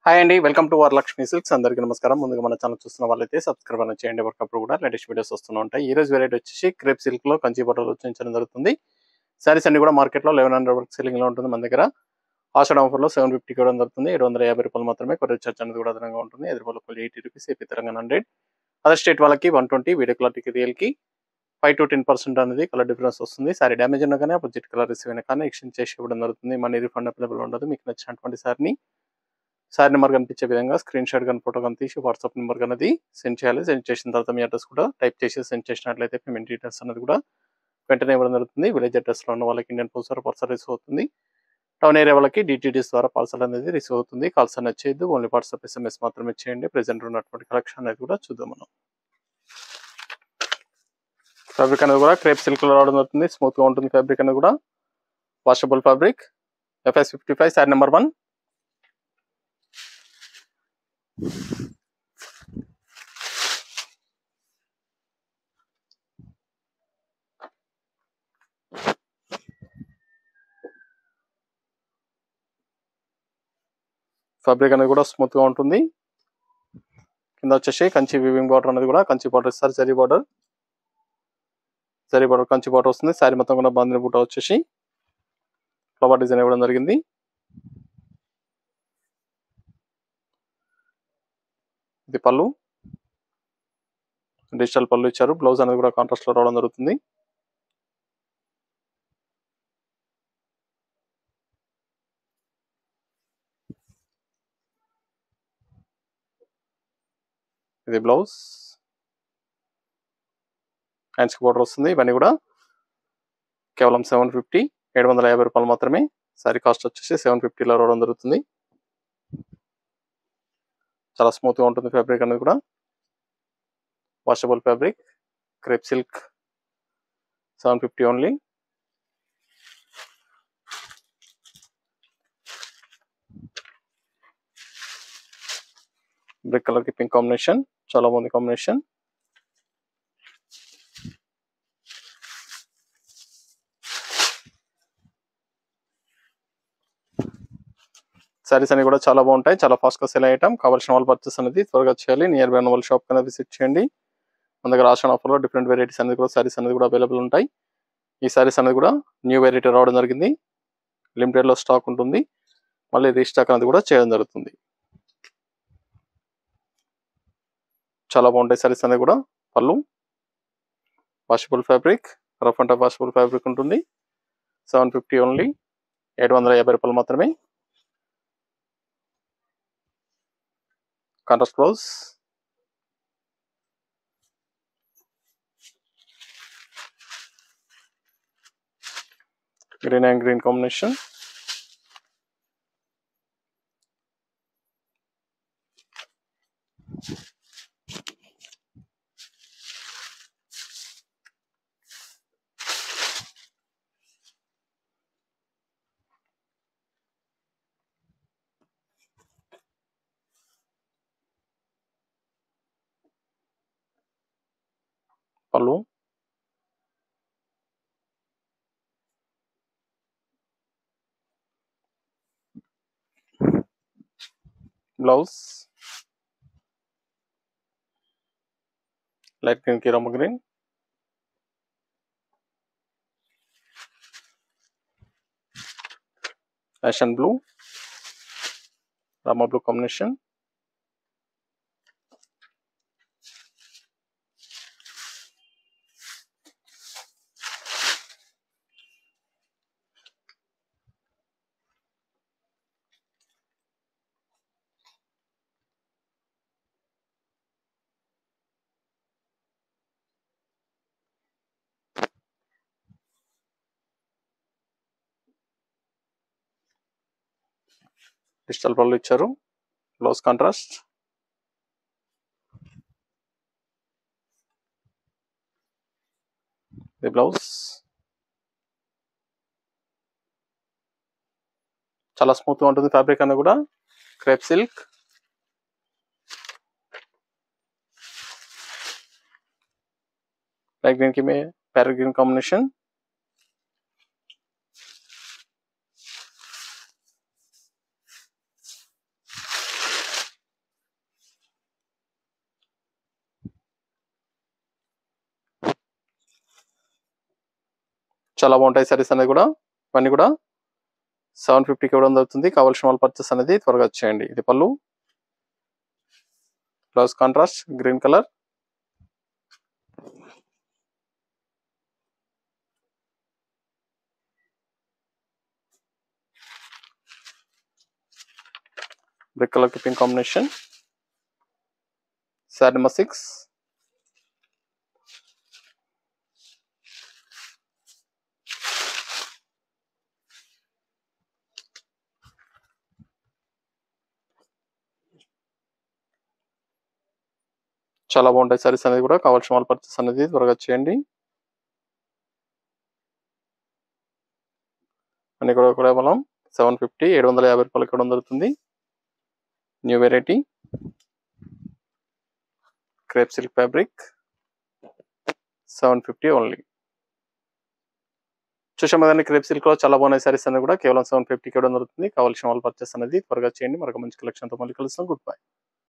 Hi అండి. Welcome to Varalakshmi silks. అందరికీ నమస్కారం. ముందుగా మన ఛానల్ చూస్తున్న వాళ్ళైతే సబ్స్క్రైబ్ అనేది చేయండి. ఎప్పటికప్పుడు కూడా లేటెస్ట్ వీడియోస్ వస్తూ ఉంటాయి. ఈ రోజు వెరైటీ వచ్చేసి క్రేప్ సిల్క్లో కంచి బట్టలు చూపించడం జరుగుతుంది. సారీస్ అన్ని కూడా మార్కెట్లో 1100 వరకు సెల్లింగ్లో ఉంటుంది. మన దగ్గర ఆషాఢ ఆఫర్లో 750 ఇవ్వడం జరుగుతుంది. 750 రూపాయలు మాత్రమే. కొరియర్ చార్జ్ అనేది కూడా అదనంగా ఉంటుంది. హైదరాబాద్లో 80 rupees, AP Telangana 100, other state వాళ్ళకి 120, వీడియో క్లారిటీకి రియల్కి 5 to 10% అనేది కలర్ డిఫరెన్స్ వస్తుంది. సారీ డ్యామేజ్ ఉన్నా కానీ అపోజిట్ కలర్ రిసీవ్ అయినా కానీ ఎక్స్చేంజ్ చేసి ఇవ్వడం జరుగుతుంది. మనీ రిఫండ్ అవైలబుల్ ఉండదు. మీకు నచ్చినటువంటి సారీ నెంబర్ కనిపించే విధంగా స్క్రీన్ షాట్ కానీ ఫోటో కానీ తీసి వాట్సాప్ నెంబర్ అనేది సెండ్ చేయాలి. సెండ్ చేసిన తర్వాత మీ అడ్రస్ కూడా టైప్ చేసి సెండ్ చేసినట్లయితే పేమెంట్ డీటెయిల్స్ అనేది కూడా వెంటనే ఇవ్వడం జరుగుతుంది. విలేజ్ అడ్రస్లో ఉన్న వాళ్ళకి ఇండియన్ పోస్ట్ ద్వారా పార్సల్ రిసీవ్ అవుతుంది. టౌన్ ఏరియా వాళ్ళకి డిటిడిఎస్ ద్వారా పార్సల్ అనేది రిసీవ్ అవుతుంది. కాల్స్ అనేది చేయొద్దు, ఓన్లీ వాట్సాప్ SMS మాత్రమే చేయండి. ప్రెజెంట్ ఉన్నటువంటి కలెక్షన్ అనేది కూడా చూద్దాం. మనం ఫ్యాబ్రిక్ అనేది కూడా క్రేప్ సిల్క్ లో రావడం జరుగుతుంది. స్మూత్ గా ఉంటుంది. ఫ్యాబ్రిక్ అనేది కూడా washable fabric. FS 55 sorry number 1. Fabric అనేది కూడా స్మూత్ గా ఉంటుంది. కింద వచ్చేసి కంచి వీవింగ్ బార్డర్ అనేది కూడా కంచి బార్డర్ ఇస్తారు. జరీ బార్డర్ కంచి బార్డర్ వస్తుంది. శారీ మొత్తం కూడా బాందిని బూట వచ్చేసి ఫ్లవర్ డిజైన్ ఇవ్వడం జరిగింది. ఇది పళ్ళు, డిజిటల్ పళ్ళు ఇచ్చారు. బ్లౌజ్ అనేది కూడా కాంట్రాస్ట్ లో రావడం జరుగుతుంది. ఇది బ్లౌజ్, హ్యాండ్స్ కి బార్డర్ వస్తుంది. ఇవన్నీ కూడా కేవలం 750, 750 రూపాయలు మాత్రమే. శారీ కాస్ట్ వచ్చేసి 750లో రావడం జరుగుతుంది. చాలా స్మూత్ గా ఉంటుంది. ఫ్యాబ్రిక్ అనేది కూడా washable fabric. Crepe silk 750 only. Brick colour కి పింక్ కాంబినేషన్, చాలా బాగుంది కాంబినేషన్. సారీస్ అన్ని కూడా చాలా బాగుంటాయి. చాలా ఫాస్ట్ గా సెల్ అయ్యటం. కావాల్సిన వాళ్ళు పర్చేస్ అనేది త్వరగా చేయాలి. నియర్ బై ఉన్న వాళ్ళ షాప్ అనేది విజిట్ చేయండి. మన దగ్గర ఆషాఢ ఆఫర్ లో డిఫరెంట్ వెరైటీస్ అనేది కూడా సారీస్ అనేది కూడా అవైలబుల్ ఉంటాయి. ఈ సారీస్ అనేది కూడా న్యూ వెరైటీ రావడం జరిగింది. లిమిటెడ్ లో స్టాక్ ఉంటుంది. మళ్ళీ రీస్టాక్ అనేది కూడా చేయడం జరుగుతుంది. చాలా బాగుంటాయి సారీస్ అనేది కూడా. పళ్ళు washable fabric, rough and tough washable fabric ఉంటుంది. 750 ఓన్లీ. 750 రూపాయలు మాత్రమే. Contrast blouse, green and green combination. పళ్ళు, బ్లౌజ్ లైట్ గ్రీన్ కి రమ్మ గ్రీన్, యాషన్ బ్లూ, రమ్మ బ్లూ కాంబినేషన్. డిజిటల్ పళ్ళు ఇచ్చారు. Blouse contrast. ఇది బ్లౌజ్. చాలా స్మూత్ గా ఉంటుంది ఫ్యాబ్రిక్ అనేది కూడా. Crepe silk. లైట్ గ్రీన్ కి ప్యారెట్ గ్రీన్ కాంబినేషన్. చాలా బాగుంటాయి సారీస్ అనేది కూడా. ఇవన్నీ కూడా 750కి ఇవ్వడం జరుగుతుంది. కావాల్సిన వాళ్ళు పర్చేస్ అనేది త్వరగా చేయండి. ఇది పళ్ళు, blouse contrast green colour. Brick colour కి పింక్ కాంబినేషన్. శారీ నెంబర్ 6. చాలా బాగుంటాయి సారీస్ అనేది కూడా. కావాల్సిన వాళ్ళు పర్చేస్ అనేది త్వరగా చేయండి. అన్ని కూడా కేవలం 750 750 రూపాయలకి ఇవ్వడం జరుగుతుంది. New variety crepe silk fabric 750 only. చూసాం కదండి, క్రేప్ సిల్క్ లో చాలా బాగున్నాయి సారీస్ అనేది కూడా కేవలం 750కి ఇవ్వడం జరుగుతుంది. కావాల్సిన వాళ్ళు పర్చేస్ అనేది త్వరగా చేయండి. మరొక మంచి కలెక్షన్తో మళ్ళీ కలుస్తాం. Good bye.